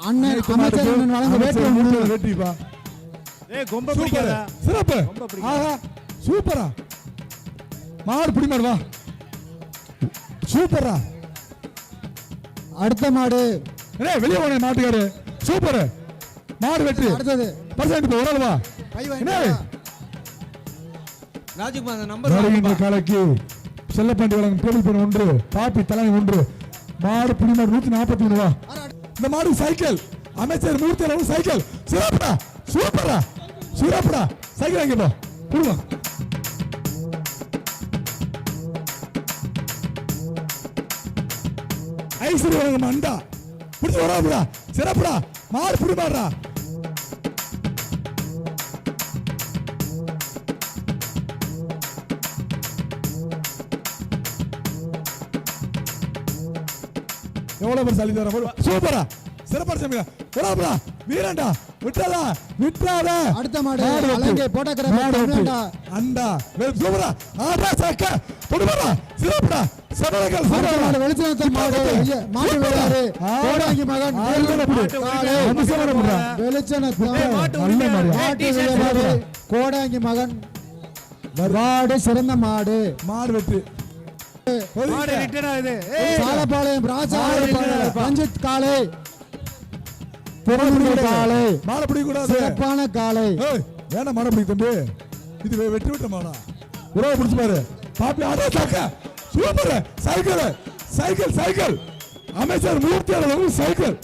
அண்ணன் அமைச்சர் வழங்க வெற்றிப்பா. ஏய் கொம்ப பிடிக்காதா? சிறப்பு. ஆஹா சூப்பரா. மாடு புடி மாடு வா. சூப்பரா. அடுத்த மாடு. ஏய் வெளிய போனே மாட்டுக்காரு. சூப்பர். மாடு வெற்றி. அடுத்தது. பர்சன்ட் போ ஓரல் வா. ஏய் ராஜகுமார் அந்த நம்பர் வருகின்ற காலைக்கு செல்லப்பாண்டி வழங்கும் டேபிள் பென் 1, பாப்பி தலைமை 1, மாடு புடி மாடு 143 வா. இந்த மாடு சைக்கிள் அமைச்சர் மூர்த்தி அளவு சைக்கிள். சிறப்புடா. சூப்பரா. சிறப்புடா. சைக்கிள் வாங்கி போ. புடுவா. ஐஸ்வரி வழங்கும் அண்டா. புடிச்சு வராதுடா. சிறப்புடா. மாடு புடி மாடுடா. எவ்வளவு பேர் சளி தர போடு. சூப்பரா. சிறப்பா சமைங்க. போடா வீரண்டா. விட்டடா. விட்றாத. அடுத்த மாடு அலங்கே போட்டக்கற மாடுடா. அண்டா. சூப்பரா. ஆடா சக்க. போடுடா. சிறப்புடா. சபலகள் மாடு வெளிச்சனத்த மாடு. மாடு வேறாரு. கோடாங்கி மகன் காளை. நமஸ்கார முடா. வெளிச்சனத்த நல்ல மாடு. மாட்டு வேறாரு. கோடாங்கி மகன் மாடு சிறந்த மாடு. மாடு வெற்றி. மாடு ரிட்டனா இது. சாலபாளையம் ராஜா ரஞ்சித் காளை. பொருளுடைய காளை. மாடு பிடி கூடாது. சிறப்பான காளை. ஏய் வேணா மாடு பிடி தம்பி. இது வெட்டி விட்ட மாடா. உறவு பிடிச்சு பாரு. பாப்பி ஆடா சக்க. சூப்பர். சைக்கிள். அமைச்சர் மூர்த்தி அளவு சைக்கிள்.